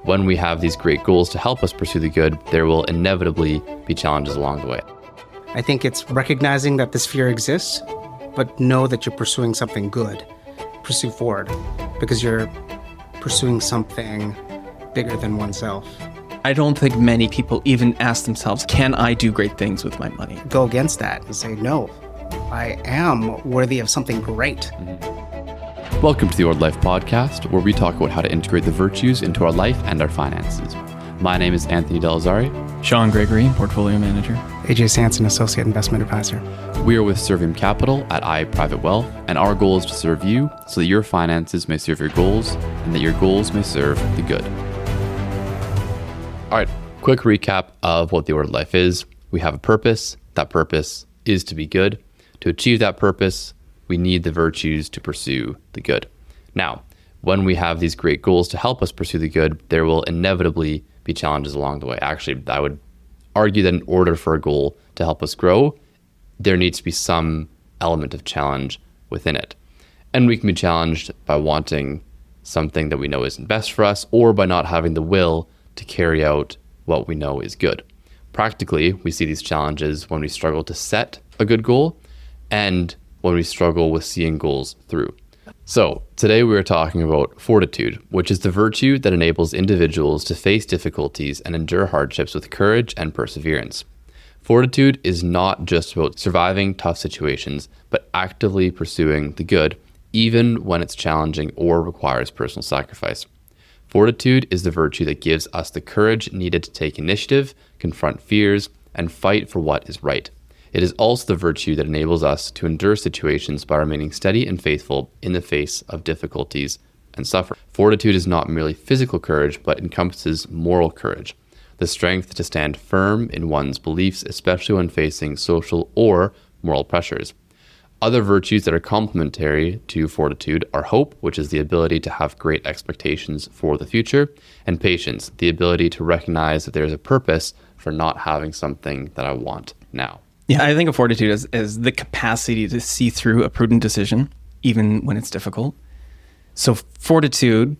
When we have these great goals to help us pursue the good, there will inevitably be challenges along the way. I think it's recognizing that this fear exists, but know that you're pursuing something good. Pursue forward, because you're pursuing something bigger than oneself. I don't think many people even ask themselves, can I do great things with my money? Go against that and say, no, I am worthy of something great. Welcome to the Ordered Life Podcast, where we talk about how to integrate the virtues into our life and our finances. My name is Anthony Delazari. Sean Gregory, Portfolio Manager. AJ Sanson, Associate Investment Advisor. We are with Servium Capital at I Private Wealth, and our goal is to serve you so that your finances may serve your goals and that your goals may serve the good. All right, quick recap of what the Ordered Life is. We have a purpose. That purpose is to be good. To achieve that purpose, we need the virtues to pursue the good. Now, when we have these great goals to help us pursue the good, there will inevitably be challenges along the way. Actually, I would argue that in order for a goal to help us grow, there needs to be some element of challenge within it. And we can be challenged by wanting something that we know isn't best for us, or by not having the will to carry out what we know is good. Practically, we see these challenges when we struggle to set a good goal and when we struggle with seeing goals through. So today we are talking about fortitude, which is the virtue that enables individuals to face difficulties and endure hardships with courage and perseverance. Fortitude is not just about surviving tough situations, but actively pursuing the good, even when it's challenging or requires personal sacrifice. Fortitude is the virtue that gives us the courage needed to take initiative, confront fears, and fight for what is right. It is also the virtue that enables us to endure situations by remaining steady and faithful in the face of difficulties and suffering. Fortitude is not merely physical courage, but encompasses moral courage, the strength to stand firm in one's beliefs, especially when facing social or moral pressures. Other virtues that are complementary to fortitude are hope, which is the ability to have great expectations for the future, and patience, the ability to recognize that there is a purpose for not having something that I want now. Yeah, I think of fortitude as the capacity to see through a prudent decision, even when it's difficult. So fortitude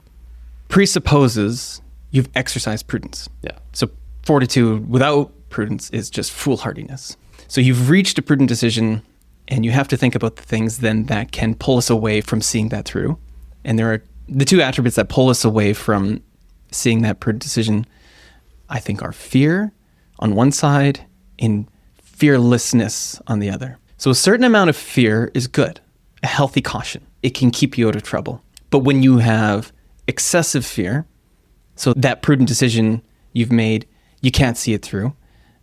presupposes you've exercised prudence. Yeah. So fortitude without prudence is just foolhardiness. So you've reached a prudent decision, and you have to think about the things then that can pull us away from seeing that through. And there are the two attributes that pull us away from seeing that prudent decision, I think, are fear on one side and fearlessness on the other. So a certain amount of fear is good, a healthy caution. It can keep you out of trouble. But when you have excessive fear, so that prudent decision you've made, you can't see it through,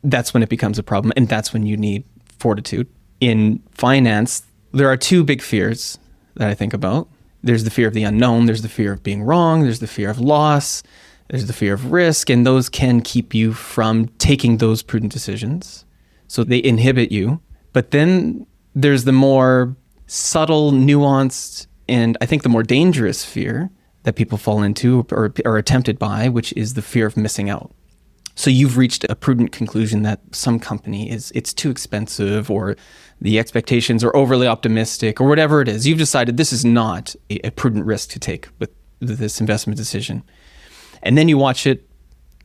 that's when it becomes a problem, and that's when you need fortitude. In finance, there are two big fears that I think about. There's the fear of the unknown, there's the fear of being wrong, there's the fear of loss, there's the fear of risk, and those can keep you from taking those prudent decisions. So they inhibit you. But then there's the more subtle, nuanced, and I think the more dangerous fear that people fall into or are tempted by, which is the fear of missing out. So you've reached a prudent conclusion that some company it's too expensive, or the expectations are overly optimistic, or whatever it is. You've decided this is not a prudent risk to take with this investment decision. And then you watch it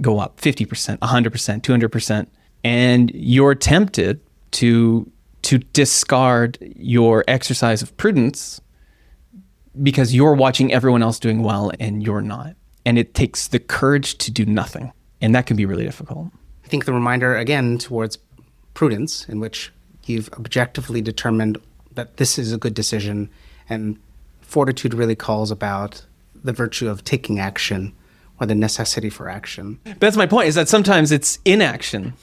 go up 50%, 100%, 200%. And you're tempted to discard your exercise of prudence because you're watching everyone else doing well and you're not. And it takes the courage to do nothing. And that can be really difficult. I think the reminder, again, towards prudence, in which you've objectively determined that this is a good decision, and fortitude really calls about the virtue of taking action or the necessity for action. But that's my point, is that sometimes it's inaction,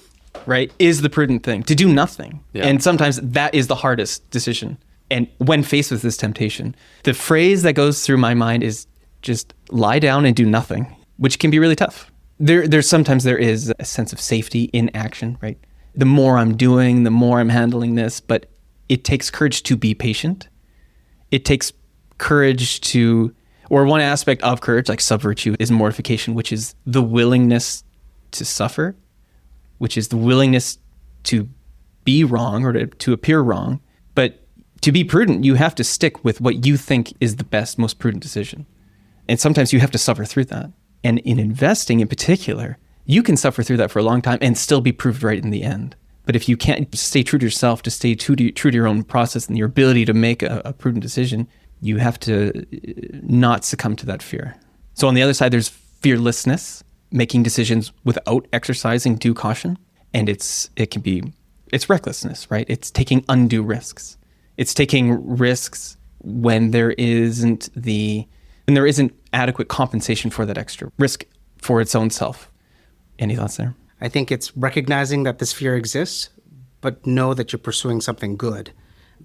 right, is the prudent thing, to do nothing. Yeah. And sometimes that is the hardest decision. And when faced with this temptation, the phrase that goes through my mind is just lie down and do nothing, which can be really tough. There's sometimes there is a sense of safety in action, right? The more I'm doing, the more I'm handling this, but it takes courage to be patient. It takes courage to, or one aspect of courage, like sub-virtue, is mortification, which is the willingness to suffer, which is the willingness to be wrong or to appear wrong. But to be prudent, you have to stick with what you think is the best, most prudent decision. And sometimes you have to suffer through that. And in investing in particular, you can suffer through that for a long time and still be proved right in the end. But if you can't stay true to yourself, to stay true to your own process and your ability to make a prudent decision, you have to not succumb to that fear. So on the other side, there's fearlessness, making decisions without exercising due caution. And it's recklessness, right? It's taking undue risks. It's taking risks when there isn't adequate compensation for that extra risk for its own self. Any thoughts there? I think it's recognizing that this fear exists, but know that you're pursuing something good.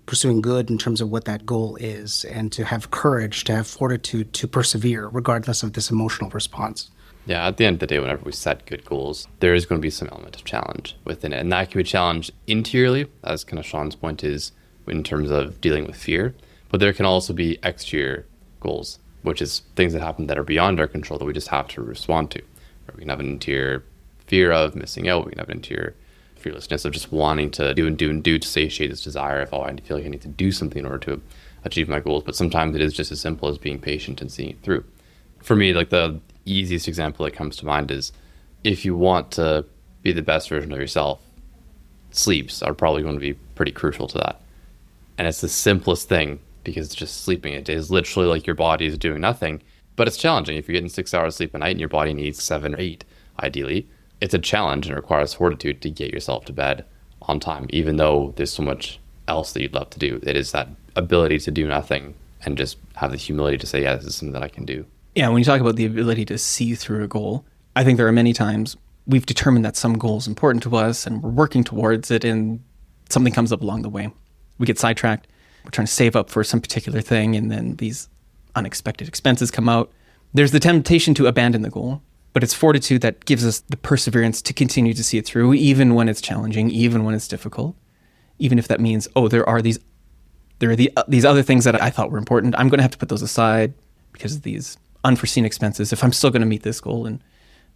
Pursuing good in terms of what that goal is, and to have courage, to have fortitude, to persevere, regardless of this emotional response. Yeah, at the end of the day, whenever we set good goals, there is going to be some element of challenge within it. And that can be challenged interiorly, as kind of Sean's point is, in terms of dealing with fear. But there can also be exterior goals, which is things that happen that are beyond our control that we just have to respond to. Or we can have an interior fear of missing out. We can have an interior fearlessness of just wanting to do to satiate this desire of, I feel like I need to do something in order to achieve my goals. But sometimes it is just as simple as being patient and seeing it through. For me, like the easiest example that comes to mind is if you want to be the best version of yourself, sleeps are probably going to be pretty crucial to that. And it's the simplest thing because it's just sleeping. It is literally like your body is doing nothing, but it's challenging. If you're getting 6 hours sleep a night and your body needs 7 or 8, ideally, it's a challenge and it requires fortitude to get yourself to bed on time, even though there's so much else that you'd love to do. It is that ability to do nothing and just have the humility to say, yeah, this is something that I can do. Yeah, when you talk about the ability to see through a goal, I think there are many times we've determined that some goal is important to us and we're working towards it and something comes up along the way. We get sidetracked. We're trying to save up for some particular thing and then these unexpected expenses come out. There's the temptation to abandon the goal, but it's fortitude that gives us the perseverance to continue to see it through, even when it's challenging, even when it's difficult, even if that means, there are these other things that I thought were important. I'm going to have to put those aside because of these unforeseen expenses if I'm still going to meet this goal. And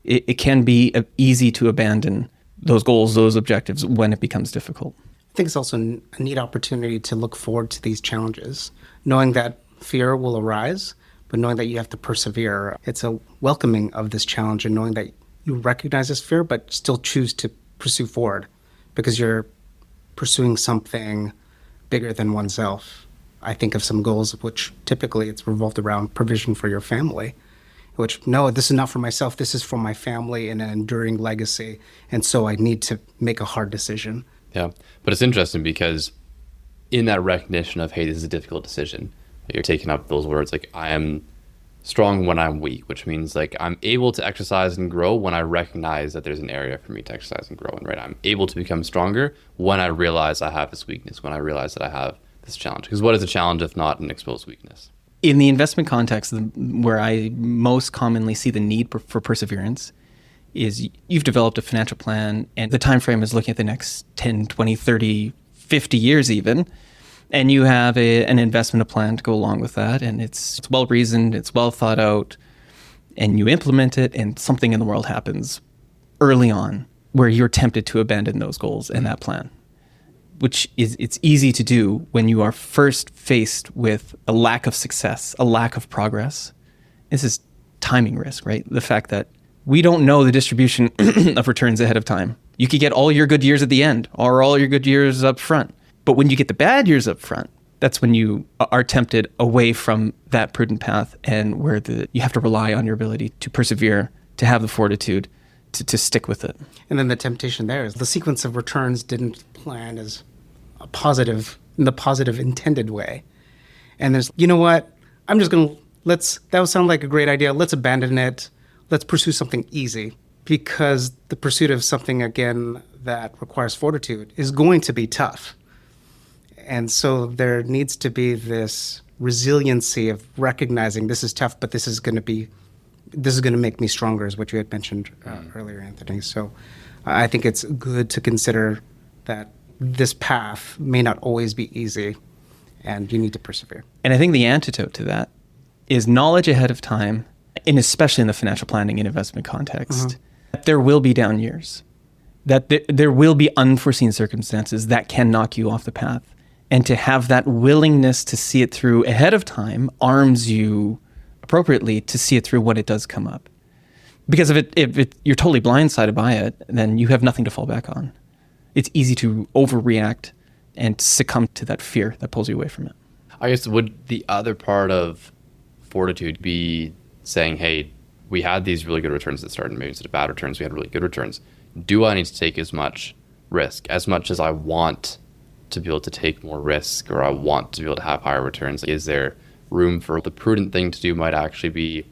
it can be easy to abandon those goals, those objectives when it becomes difficult. I think it's also a neat opportunity to look forward to these challenges, knowing that fear will arise, but knowing that you have to persevere. It's a welcoming of this challenge and knowing that you recognize this fear, but still choose to pursue forward because you're pursuing something bigger than oneself. I think of some goals of which typically it's revolved around provision for your family, which, no, this is not for myself, this is for my family and an enduring legacy, and so I need to make a hard decision. Yeah, but it's interesting because in that recognition of, hey, this is a difficult decision, you're taking up those words like, I am strong when I'm weak, which means like I'm able to exercise and grow when I recognize that there's an area for me to exercise and grow in, right? I'm able to become stronger when I realize I have this weakness, when I realize that I have this challenge. Because what is a challenge if not an exposed weakness? In the investment context, where I most commonly see the need for perseverance is you've developed a financial plan and the time frame is looking at the next 10, 20, 30, 50 years even. And you have an investment plan to go along with that. And it's well reasoned, it's well thought out, and you implement it and something in the world happens early on where you're tempted to abandon those goals and that plan, which it's easy to do when you are first faced with a lack of success, a lack of progress. This is timing risk, right? The fact that we don't know the distribution of returns ahead of time. You could get all your good years at the end or all your good years up front. But when you get the bad years up front, that's when you are tempted away from that prudent path and where you have to rely on your ability to persevere, to have the fortitude, to stick with it. And then the temptation there is the sequence of returns didn't plan as a positive, in the positive intended way. And there's, you know what, I'm just going to, that would sound like a great idea. Let's abandon it. Let's pursue something easy, because the pursuit of something, again, that requires fortitude is going to be tough. And so there needs to be this resiliency of recognizing this is tough, but this is going to make me stronger, is what you had mentioned earlier, Anthony. So I think it's good to consider that this path may not always be easy, and you need to persevere. And I think the antidote to that is knowledge ahead of time, and especially in the financial planning and investment context, that there will be down years, that there will be unforeseen circumstances that can knock you off the path. And to have that willingness to see it through ahead of time arms you appropriately to see it through when it does come up. Because if you're totally blindsided by it, then you have nothing to fall back on. It's easy to overreact and succumb to that fear that pulls you away from it. I guess would the other part of Fortitude be saying, hey, we had these really good returns at the start, and maybe instead of bad returns, we had really good returns. Do I need to take as much risk, as much as I want to be able to take more risk, or I want to be able to have higher returns? Like, is there room for the prudent thing to do might actually be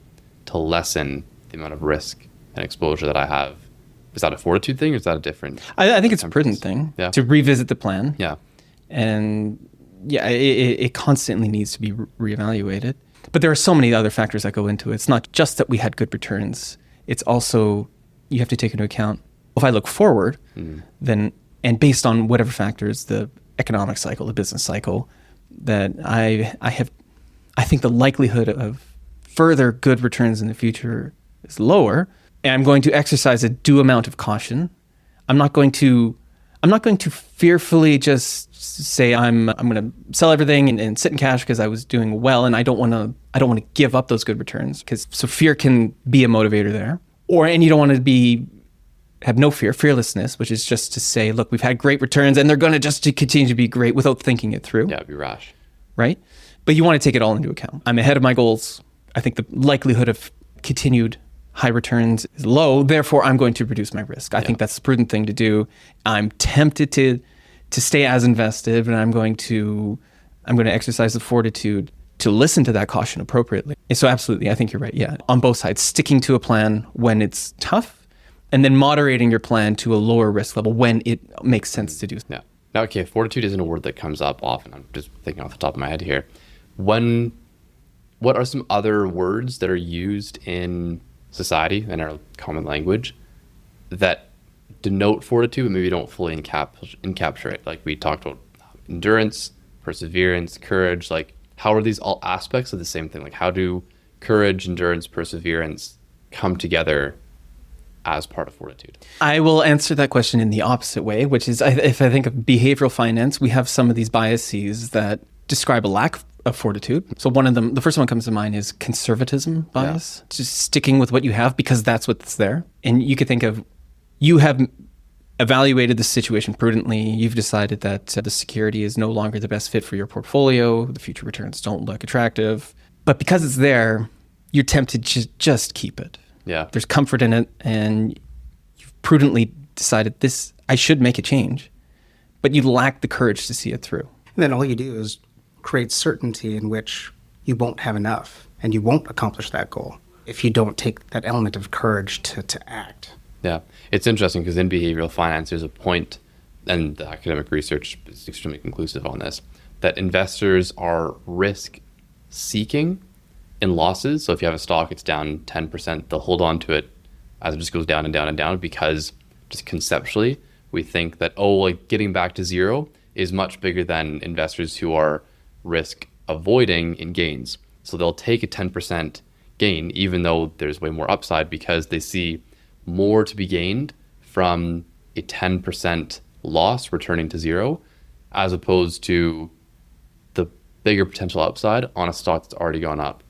to lessen the amount of risk and exposure that I have? Is that a Fortitude thing, or is that a different? I think it's a prudent thing to revisit the plan. Yeah. And it constantly needs to be reevaluated. But there are so many other factors that go into it. It's not just that we had good returns. It's also, you have to take into account, if I look forward, then, and based on whatever factors, the economic cycle, the business cycle, that I think the likelihood of further good returns in the future is lower. And I'm going to exercise a due amount of caution. I'm not going to fearfully just say I'm going to sell everything and sit in cash because I was doing well, and I don't want to give up those good returns, because so fear can be a motivator there. And you don't want to have no fear, fearlessness, which is just to say, look, we've had great returns and they're going to just continue to be great without thinking it through. Yeah, be rash. Right? But you want to take it all into account. I'm ahead of my goals. I think the likelihood of continued high returns is low, therefore I'm going to reduce my risk. I think that's the prudent thing to do. I'm tempted to stay as invested, but I'm going to exercise the fortitude to listen to that caution appropriately. And so absolutely, I think you're right. Yeah, on both sides, sticking to a plan when it's tough, and then moderating your plan to a lower risk level when it makes sense to do. Yeah. Now, okay, fortitude isn't a word that comes up often. I'm just thinking off the top of my head here. What are some other words that are used in society and our common language that denote fortitude but maybe don't fully encapsulate it? Like we talked about endurance, perseverance, courage. Like, how are these all aspects of the same thing? Like, how do courage, endurance, perseverance come together as part of fortitude? I will answer that question in the opposite way, which is, if I think of behavioral finance, we have some of these biases that describe a lack of fortitude. So one of them, the first one comes to mind, is conservatism bias. Yeah. Just sticking with what you have because that's what's there. And you could think of, you have evaluated the situation prudently. You've decided that the security is no longer the best fit for your portfolio. The future returns don't look attractive. But because it's there, you're tempted to just keep it. Yeah. There's comfort in it, and you've prudently decided I should make a change, but you lack the courage to see it through. And then all you do is create certainty in which you won't have enough and you won't accomplish that goal if you don't take that element of courage to act. Yeah. It's interesting because in behavioral finance, there's a point, and the academic research is extremely conclusive on this, that investors are risk-seeking in losses. So if you have a stock, it's down 10%, they'll hold on to it as it just goes down and down and down, because just conceptually, we think that, getting back to zero is much bigger than investors who are risk avoiding in gains. So they'll take a 10% gain, even though there's way more upside, because they see more to be gained from a 10% loss returning to zero, as opposed to the bigger potential upside on a stock that's already gone up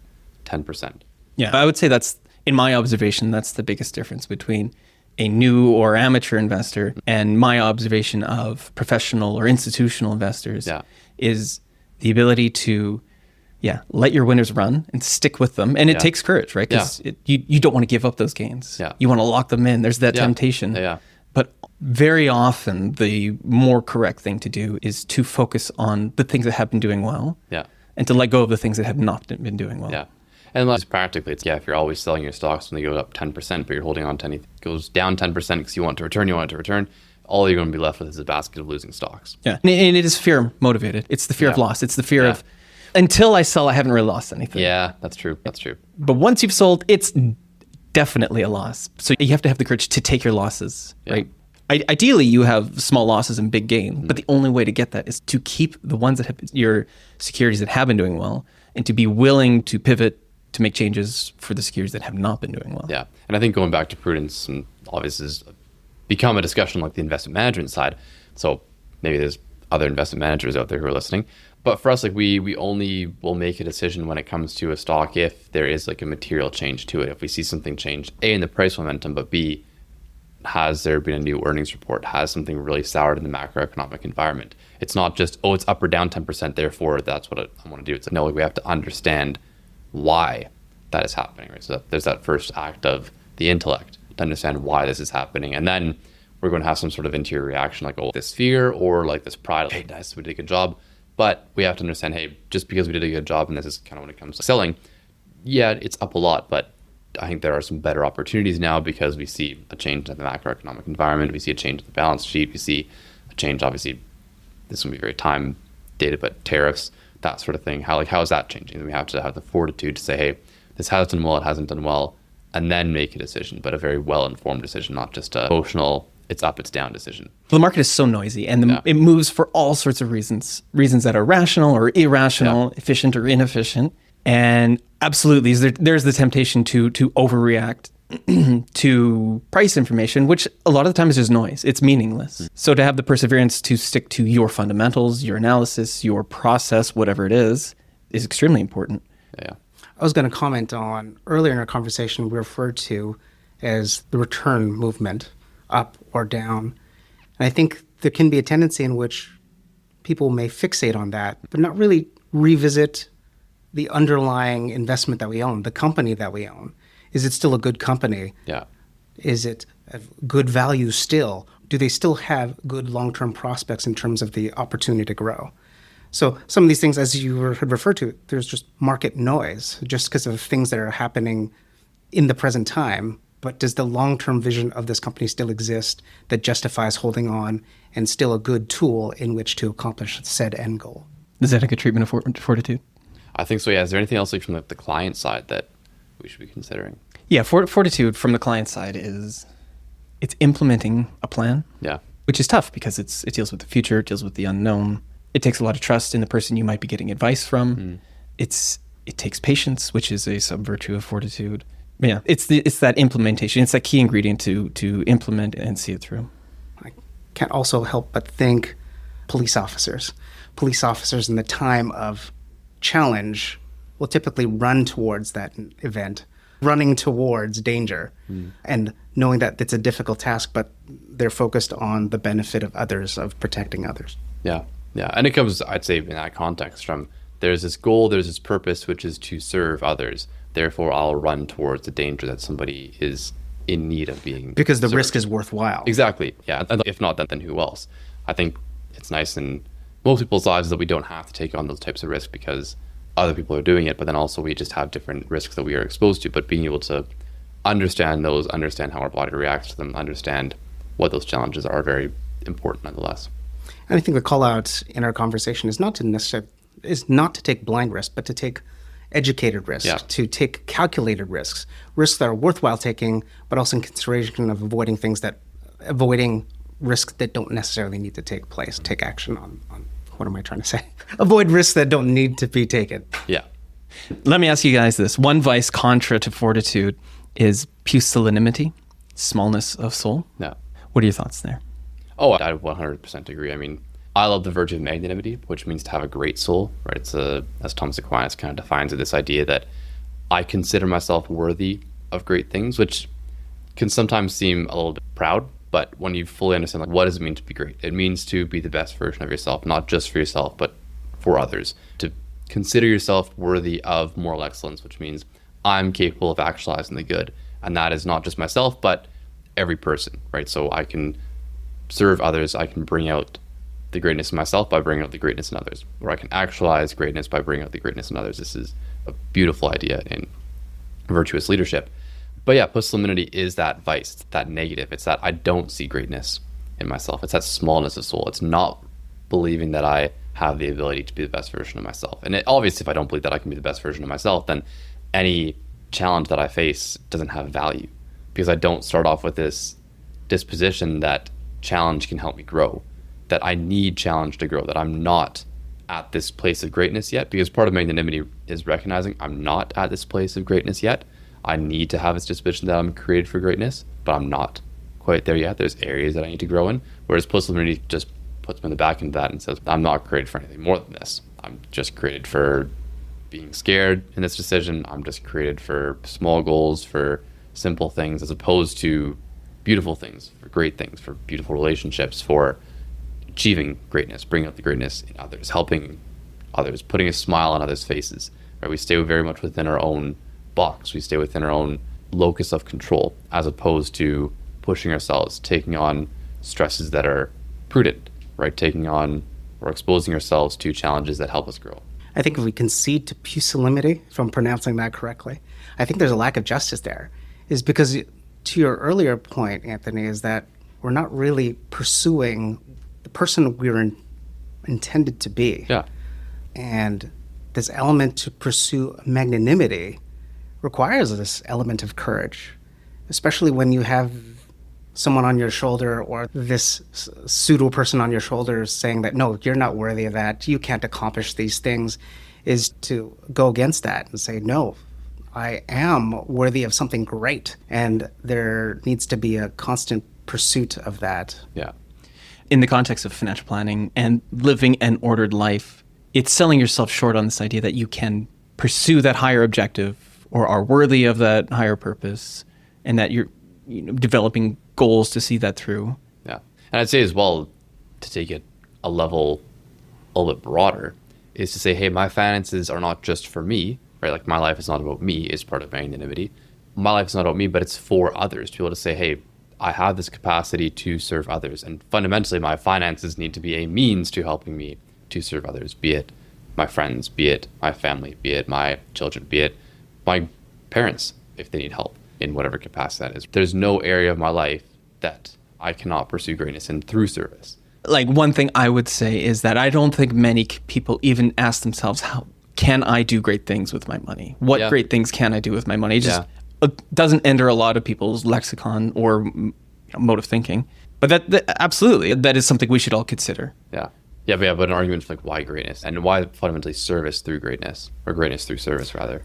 10%. Yeah, I would say that's, in my observation, that's the biggest difference between a new or amateur investor and my observation of professional or institutional investors is the ability to let your winners run and stick with them. And it takes courage, right? Because you don't want to give up those gains. Yeah. You want to lock them in. There's that temptation. Yeah. But very often the more correct thing to do is to focus on the things that have been doing well and to let go of the things that have not been doing well. Yeah. And just practically, it's, if you're always selling your stocks when they go up 10%, but you're holding on to anything that goes down 10% because you want it to return, all you're going to be left with is a basket of losing stocks. Yeah. And it is fear motivated. It's the fear of loss. It's the fear of, until I sell, I haven't really lost anything. Yeah, that's true. But once you've sold, it's definitely a loss. So you have to have the courage to take your losses, right? Ideally, you have small losses and big gain, but the only way to get that is to keep the ones that have your securities that have been doing well, and to be willing to pivot to make changes for the securities that have not been doing well. Yeah. And I think going back to prudence, and obviously has become a discussion like the investment management side. So maybe there's other investment managers out there who are listening. But for us, like we only will make a decision when it comes to a stock if there is like a material change to it. If we see something change, A, in the price momentum, but B, has there been a new earnings report? Has something really soured in the macroeconomic environment? It's not just, oh, it's up or down 10%, therefore that's what I want to do. It's like, no, like we have to understand why that is happening, right? So there's that first act of the intellect to understand why this is happening. And then we're going to have some sort of interior reaction like, oh, this fear or like this pride, like, hey, nice, we did a good job. But we have to understand, hey, just because we did a good job, and this is kind of when it comes to selling, yeah, it's up a lot, but I think there are some better opportunities now because we see a change in the macroeconomic environment. We see a change in the balance sheet. We see a change, obviously, this will be very time dated, but tariffs, that sort of thing. How is that changing? And we have to have the fortitude to say, hey, this has done well, it hasn't done well, and then make a decision, but a very well-informed decision, not just an emotional, it's up, it's down decision. Well, the market is so noisy, and it moves for all sorts of reasons that are rational or irrational, efficient or inefficient. And absolutely, there's the temptation to overreact to price information, which a lot of the time is just noise. It's meaningless. So to have the perseverance to stick to your fundamentals, your analysis, your process, whatever it is extremely important. Yeah. I was going to comment on earlier in our conversation, we referred to as the return movement, up or down. And I think there can be a tendency in which people may fixate on that, but not really revisit the underlying investment that we own, the company that we own. Is it still a good company? Yeah. Is it a good value still? Do they still have good long-term prospects in terms of the opportunity to grow? So some of these things, as you had referred to, there's just market noise just because of things that are happening in the present time. But does the long-term vision of this company still exist that justifies holding on and still a good tool in which to accomplish said end goal? Is that a good treatment of fortitude? I think so, yeah. Is there anything else like from the client side that we should be considering? Yeah, fortitude from the client side it's implementing a plan. Yeah. Which is tough because it deals with the future, it deals with the unknown. It takes a lot of trust in the person you might be getting advice from. It takes patience, which is a sub-virtue of fortitude. Yeah, it's that implementation. It's that key ingredient to implement and see it through. I can't also help but think police officers. Police officers in the time of challenge will typically run towards that event, running towards danger, and knowing that it's a difficult task, but they're focused on the benefit of others, of protecting others. Yeah. Yeah. And it comes, I'd say, in that context from there's this goal, there's this purpose, which is to serve others. Therefore, I'll run towards the danger that somebody is in need of being because the served. risk is worthwhile. Exactly. Yeah. And if not, then who else? I think it's nice in most people's lives that we don't have to take on those types of risks because other people are doing it, but then also we just have different risks that we are exposed to. But being able to understand those, understand how our body reacts to them, understand what those challenges are very important nonetheless. And I think the call out in our conversation is not to take blind risks, but to take educated risks, to take calculated risks that are worthwhile taking, but also in consideration of avoiding risks that don't necessarily need to take place, take action on what am I trying to say? Avoid risks that don't need to be taken. Yeah. Let me ask you guys this. One vice contra to fortitude is pusillanimity, smallness of soul. Yeah. What are your thoughts there? Oh, I 100% agree. I mean, I love the virtue of magnanimity, which means to have a great soul, right? It's as Thomas Aquinas kind of defines it, this idea that I consider myself worthy of great things, which can sometimes seem a little bit proud, but when you fully understand, like, what does it mean to be great? It means to be the best version of yourself, not just for yourself, but for others. To consider yourself worthy of moral excellence, which means I'm capable of actualizing the good. And that is not just myself, but every person, right? So I can serve others. I can bring out the greatness in myself by bringing out the greatness in others, or I can actualize greatness by bringing out the greatness in others. This is a beautiful idea in virtuous leadership. But yeah, pusillanimity is that vice, it's that negative. It's that I don't see greatness in myself. It's that smallness of soul. It's not believing that I have the ability to be the best version of myself. And obviously, if I don't believe that I can be the best version of myself, then any challenge that I face doesn't have value, because I don't start off with this disposition that challenge can help me grow, that I need challenge to grow, that I'm not at this place of greatness yet, because part of magnanimity is recognizing I'm not at this place of greatness yet. I need to have this disposition that I'm created for greatness, but I'm not quite there yet. There's areas that I need to grow in. Whereas pusillanimity just puts them in the back into that and says, I'm not created for anything more than this. I'm just created for being scared in this decision. I'm just created for small goals, for simple things, as opposed to beautiful things, for great things, for beautiful relationships, for achieving greatness, bringing out the greatness in others, helping others, putting a smile on others' faces. Right? We stay very much within our own box. We stay within our own locus of control, as opposed to pushing ourselves, taking on stresses that are prudent, right? Taking on or exposing ourselves to challenges that help us grow. I think if we concede to pusillanimity, if I'm pronouncing that correctly, I think there's a lack of justice there. Is because, to your earlier point, Anthony, is that we're not really pursuing the person we were intended to be. Yeah. And this element to pursue magnanimity requires this element of courage, especially when you have someone on your shoulder or this pseudo person on your shoulder saying that, no, you're not worthy of that, you can't accomplish these things, is to go against that and say, no, I am worthy of something great. And there needs to be a constant pursuit of that. Yeah. In the context of financial planning and living an ordered life, it's selling yourself short on this idea that you can pursue that higher objective or are worthy of that higher purpose, and that you're developing goals to see that through. Yeah. And I'd say as well, to take it a little bit broader, is to say, hey, my finances are not just for me, right? Like, my life is not about me, is part of magnanimity. My life is not about me, but it's for others. To be able to say, hey, I have this capacity to serve others. And fundamentally, my finances need to be a means to helping me to serve others, be it my friends, be it my family, be it my children, be it my parents, if they need help in whatever capacity that is. There's no area of my life that I cannot pursue greatness in through service. Like, one thing I would say is that I don't think many people even ask themselves, how can I do great things with my money? What great things can I do with my money? It just doesn't enter a lot of people's lexicon or mode of thinking. But that absolutely, that is something we should all consider. But an argument for, like, why greatness and why fundamentally service through greatness, or greatness through service rather.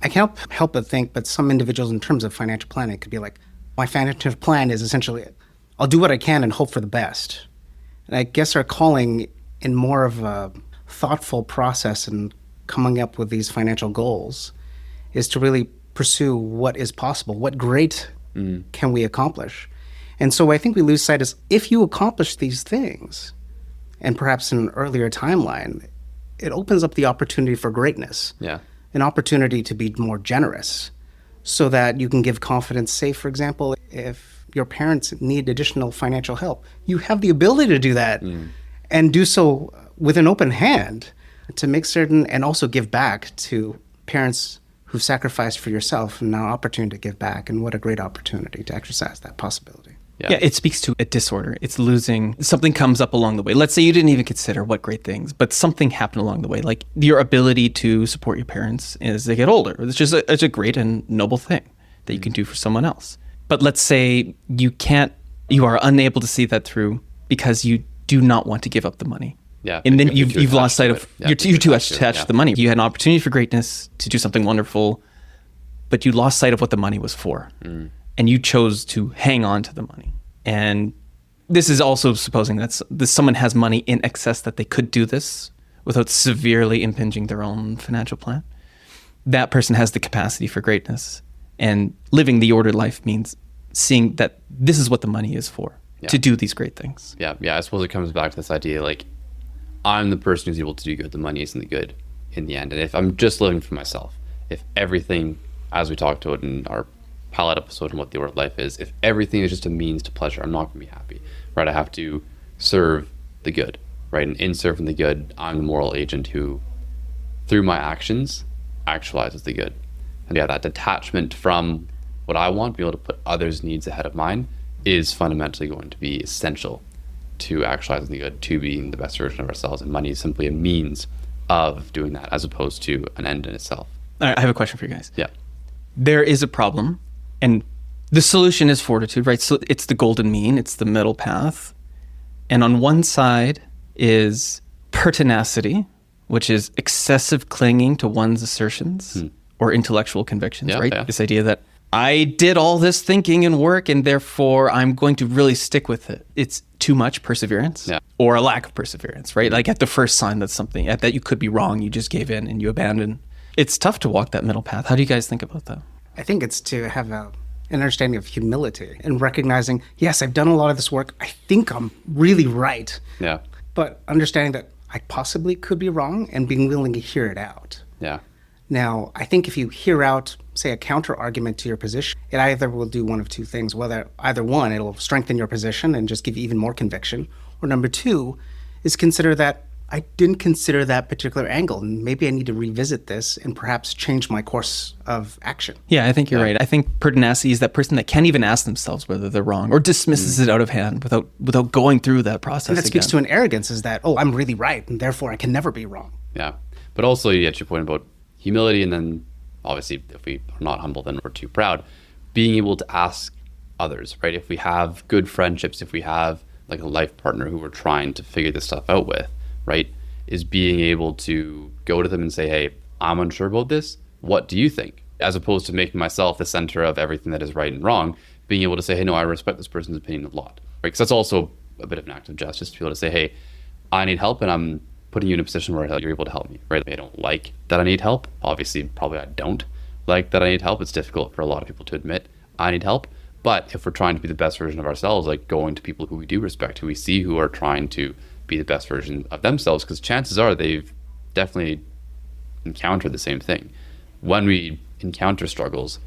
I can't help but think, but some individuals in terms of financial planning could be like, my financial plan is essentially, I'll do what I can and hope for the best. And I guess our calling in more of a thoughtful process and coming up with these financial goals is to really pursue what is possible, what great can we accomplish. And so I think we lose sight is, if you accomplish these things, and perhaps in an earlier timeline, it opens up the opportunity for greatness. An opportunity to be more generous, so that you can give confidence. Say, for example, if your parents need additional financial help, you have the ability to do that and do so with an open hand, to make certain, and also give back to parents who've sacrificed for yourself, and now opportunity to give back. And what a great opportunity to exercise that possibility. Yeah, it speaks to a disorder. It's losing, something comes up along the way. Let's say you didn't even consider what great things, but something happened along the way, like your ability to support your parents as they get older. It's just it's a great and noble thing that you can do for someone else. But let's say you are unable to see that through because you do not want to give up the money. And then you've lost sight of, you're too attached to the money. You had an opportunity for greatness to do something wonderful, but you lost sight of what the money was for. And you chose to hang on to the money. And this is also supposing that someone has money in excess that they could do this without severely impinging their own financial plan. That person has the capacity for greatness. And living the ordered life means seeing that this is what the money is for, to do these great things. I suppose it comes back to this idea, like, I'm the person who's able to do good. The money isn't the good in the end. And if I'm just living for myself, if everything, as we talked about in our pilot episode on what the ordered life is, if everything is just a means to pleasure, I'm not going to be happy, right? I have to serve the good, right? And in serving the good, I'm the moral agent who, through my actions, actualizes the good. And that detachment from what I want, being able to put others' needs ahead of mine, is fundamentally going to be essential to actualizing the good, to being the best version of ourselves. And money is simply a means of doing that, as opposed to an end in itself. All right, I have a question for you guys. There is a problem, and the solution is fortitude, right? So it's the golden mean, it's the middle path. And on one side is pertinacity, which is excessive clinging to one's assertions or intellectual convictions, right? This idea that I did all this thinking and work, and therefore I'm going to really stick with it. It's too much perseverance or a lack of perseverance, right? Like at the first sign that you could be wrong, you just gave in and you abandon. It's tough to walk that middle path. How do you guys think about that? I think it's to have an understanding of humility and recognizing, yes, I've done a lot of this work. I think I'm really right. Yeah. But understanding that I possibly could be wrong and being willing to hear it out. Yeah. Now, I think if you hear out, say, a counter argument to your position, it either will do one of two things. Either one, it'll strengthen your position and just give you even more conviction. Or number two is consider that I didn't consider that particular angle, and maybe I need to revisit this and perhaps change my course of action. Yeah, I think you're right. I think pertinacity is that person that can't even ask themselves whether they're wrong or dismisses it out of hand without going through that process. And that speaks to an arrogance, is that, I'm really right, and therefore I can never be wrong. Yeah. But also, you get your point about humility, and then obviously if we are not humble, then we're too proud. Being able to ask others, right? If we have good friendships, if we have like a life partner who we're trying to figure this stuff out with, right, is being able to go to them and say, hey, I'm unsure about this. What do you think? As opposed to making myself the center of everything that is right and wrong, being able to say, hey, no, I respect this person's opinion a lot. Right? Because that's also a bit of an act of justice to be able to say, hey, I need help and I'm putting you in a position where you're able to help me, right? I don't like that I need help. Obviously, probably I don't like that I need help. It's difficult for a lot of people to admit I need help. But if we're trying to be the best version of ourselves, like going to people who we do respect, who we see who are trying to be the best version of themselves, because chances are they've definitely encountered the same thing. When we encounter struggles,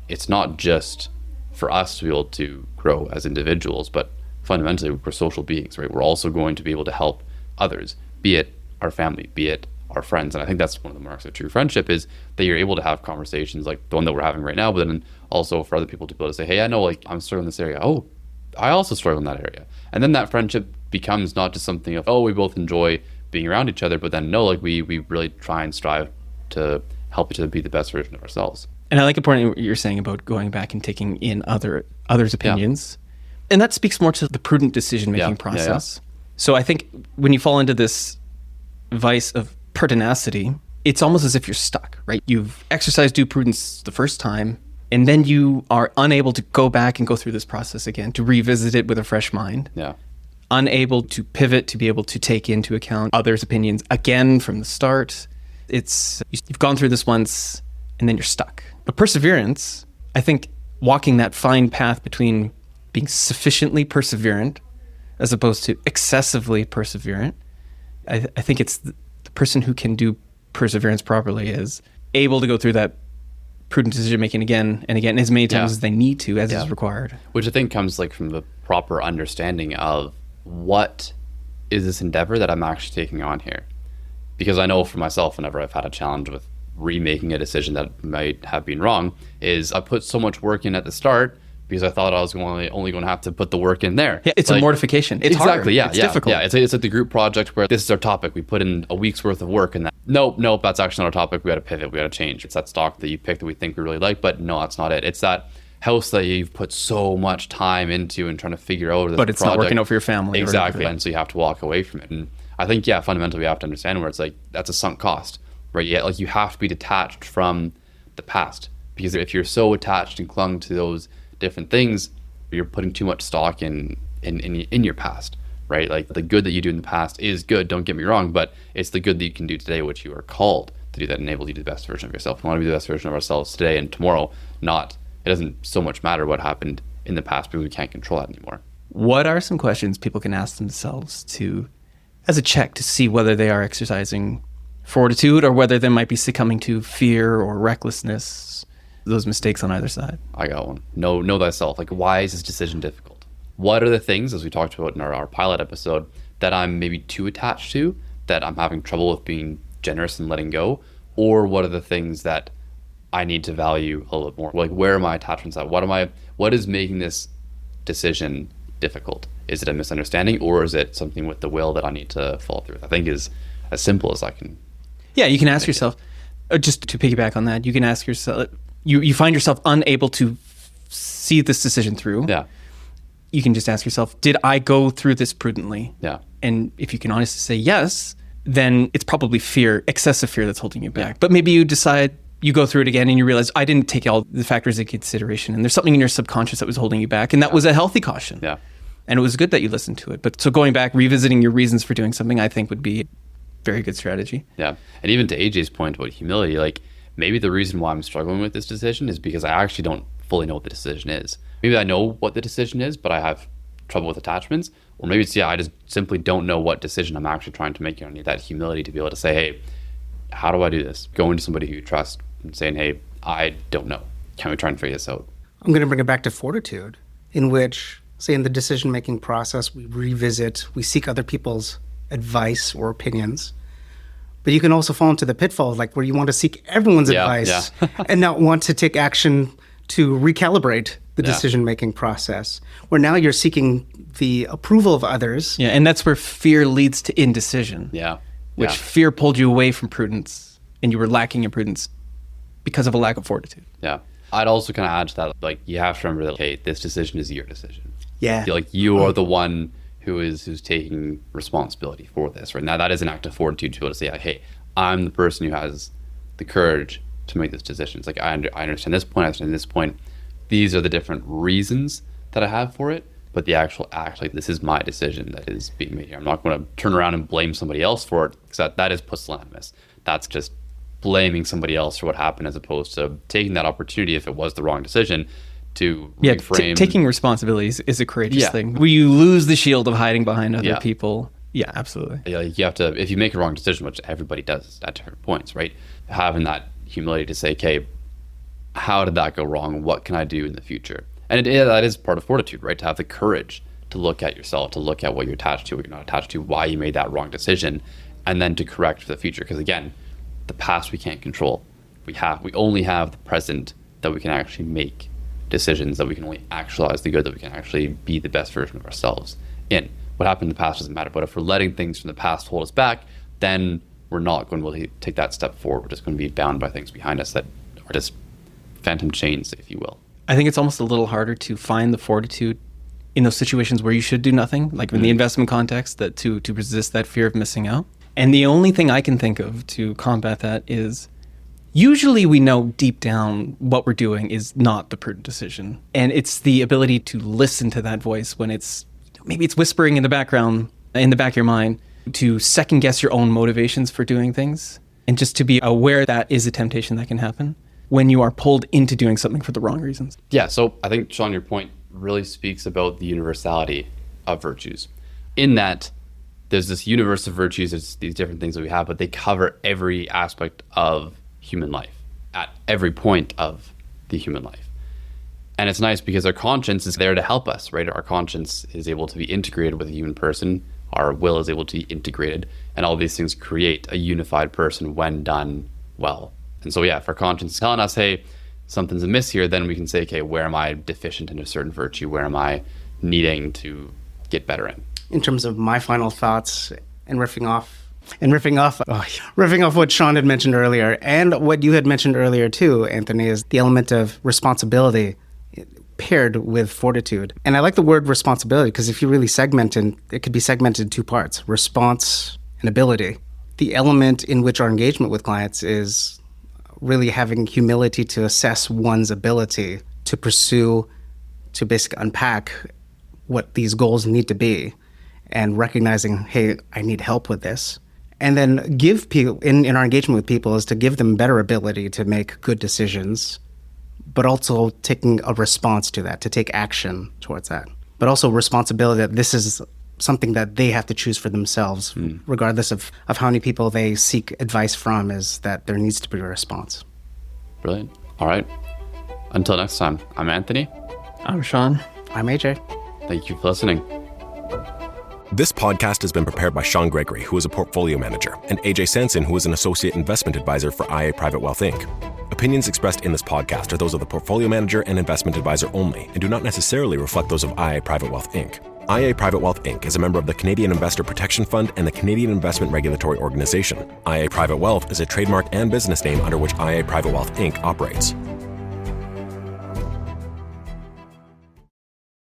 it's not just for us to be able to grow as individuals, but fundamentally we're social beings, right? We're also going to be able to help others, be it our family, be it our friends. And I think that's one of the marks of true friendship, is that you're able to have conversations like the one that we're having right now, but then also for other people to be able to say, hey, I know, like, I'm struggling in this area. Oh, I also struggle in that area. And then that friendship becomes not just something of, we both enjoy being around each other, but then no, like we really try and strive to help each other be the best version of ourselves. And I like the point you're saying about going back and taking in others' opinions. And that speaks more to the prudent decision-making process. So I think when you fall into this vice of pertinacity, it's almost as if you're stuck, right? You've exercised due prudence the first time, and then you are unable to go back and go through this process again, to revisit it with a fresh mind. Yeah. Unable to pivot, to be able to take into account others' opinions again from the start. You've gone through this once, and then you're stuck. But perseverance, I think walking that fine path between being sufficiently perseverant as opposed to excessively perseverant, I think it's the person who can do perseverance properly is able to go through that prudent decision making again and again as many times as they need to, as is required. Which I think comes like from the proper understanding of what is this endeavor that I'm actually taking on here. Because I know for myself, whenever I've had a challenge with remaking a decision that might have been wrong, is I put so much work in at the start because I thought I was only going to have to put the work in there. Yeah, it's like, a mortification. It's exactly, hard. It's difficult. Yeah, it's like the group project where this is our topic. We put in a week's worth of work, and nope, that's actually not our topic. We got to pivot. We got to change. It's that stock that you picked that we think we really like, but no, that's not it. It's that house that you've put so much time into and trying to figure out. But it's not working out for your family. Exactly, and so you have to walk away from it. And I think, fundamentally we have to understand where it's like that's a sunk cost, right? Yeah, like you have to be detached from the past, because if you're so attached and clung to those different things, you're putting too much stock in your past, right? Like the good that you do in the past is good, don't get me wrong, but it's the good that you can do today, which you are called to do, that enables you to be the best version of yourself. We want to be the best version of ourselves today and tomorrow. It doesn't so much matter what happened in the past because we can't control that anymore. What are some questions people can ask themselves as a check to see whether they are exercising fortitude or whether they might be succumbing to fear or recklessness, those mistakes on either side? I got one. Know thyself. Like, why is this decision difficult? What are the things, as we talked about in our pilot episode, that I'm maybe too attached to, that I'm having trouble with being generous and letting go? Or what are the things that I need to value a little bit more? Like, where are my attachments at? What is making this decision difficult? Is it a misunderstanding, or is it something with the will that I need to follow through with? I think is as simple as I can. Yeah, you can ask yourself, just to piggyback on that, you can ask yourself, you find yourself unable to see this decision through. Yeah. You can just ask yourself, did I go through this prudently? Yeah. And if you can honestly say yes, then it's probably fear, excessive fear, that's holding you back. But maybe you decide, you go through it again and you realize, I didn't take all the factors into consideration, and there's something in your subconscious that was holding you back, and that was a healthy caution. Yeah. And it was good that you listened to it. But so going back, revisiting your reasons for doing something, I think would be a very good strategy. Yeah. And even to AJ's point about humility, like maybe the reason why I'm struggling with this decision is because I actually don't fully know what the decision is. Maybe I know what the decision is, but I have trouble with attachments. Or maybe it's, I just simply don't know what decision I'm actually trying to make. I need that humility to be able to say, hey, how do I do this? Going to somebody who you trust and saying, hey, I don't know. Can we try and figure this out? I'm going to bring it back to Fortitude, in which, say, in the decision-making process, we revisit, we seek other people's advice or opinions. But you can also fall into the pitfall, like where you want to seek everyone's advice and not want to take action to recalibrate the decision-making process, where now you're seeking the approval of others. Yeah, and that's where fear leads to indecision. Yeah. Which fear pulled you away from prudence, and you were lacking in prudence because of a lack of fortitude. Yeah. I'd also kind of add to that, like, you have to remember that, okay, this decision is your decision. Yeah. Like, you are the one who's taking responsibility for this, right? Now, that is an act of fortitude to be able to say, hey, I'm the person who has the courage to make this decision. It's like, I understand this point, I understand this point. These are the different reasons that I have for it, but the actual act, like, this is my decision that is being made here. I'm not going to turn around and blame somebody else for it, because that is pusillanimous. That's just blaming somebody else for what happened, as opposed to taking that opportunity, if it was the wrong decision, to reframe. Taking responsibilities is a courageous thing. Where you lose the shield of hiding behind other people. Yeah, absolutely. Yeah, you have to, if you make a wrong decision, which everybody does at different points, right? Having that humility to say, okay, how did that go wrong? What can I do in the future? And that is part of fortitude, right? To have the courage to look at yourself, to look at what you're attached to, what you're not attached to, why you made that wrong decision, and then to correct for the future. Because again, the past we can't control. We only have the present that we can actually make decisions, that we can only actualize the good, that we can actually be the best version of ourselves in. What happened in the past doesn't matter. But if we're letting things from the past hold us back, then we're not going to really take that step forward. We're just going to be bound by things behind us that are just phantom chains, if you will. I think it's almost a little harder to find the fortitude in those situations where you should do nothing, like in the investment context, that to resist that fear of missing out. And the only thing I can think of to combat that is, usually we know deep down what we're doing is not the prudent decision. And it's the ability to listen to that voice when maybe it's whispering in the background, in the back of your mind, to second guess your own motivations for doing things, and just to be aware that is a temptation that can happen when you are pulled into doing something for the wrong reasons. Yeah, so I think, Sean, your point really speaks about the universality of virtues. In that, there's this universe of virtues, there's these different things that we have, but they cover every aspect of human life at every point of the human life. And it's nice because our conscience is there to help us, right? Our conscience is able to be integrated with a human person. Our will is able to be integrated, and all these things create a unified person when done well. And so, if our conscience is telling us, hey, something's amiss here, then we can say, okay, where am I deficient in a certain virtue? Where am I needing to get better in? In terms of my final thoughts and riffing off what Sean had mentioned earlier, and what you had mentioned earlier too, Anthony, is the element of responsibility paired with fortitude. And I like the word responsibility because if you really segment it, it could be segmented in two parts: response and ability. The element in which our engagement with clients is really having humility to assess one's ability to pursue, to basically unpack what these goals need to be, and recognizing, hey, I need help with this. And then give people, in our engagement with people, is to give them better ability to make good decisions, but also taking a response to that, to take action towards that. But also responsibility that this is something that they have to choose for themselves, regardless of how many people they seek advice from, is that there needs to be a response. Brilliant. All right. Until next time, I'm Anthony. I'm Sean. I'm AJ. Thank you for listening. This podcast has been prepared by Sean Gregory, who is a portfolio manager, and AJ Sanson, who is an associate investment advisor for IA Private Wealth Inc. Opinions expressed in this podcast are those of the portfolio manager and investment advisor only and do not necessarily reflect those of IA Private Wealth Inc. IA Private Wealth Inc. is a member of the Canadian Investor Protection Fund and the Canadian Investment Regulatory Organization. IA Private Wealth is a trademark and business name under which IA Private Wealth Inc. operates.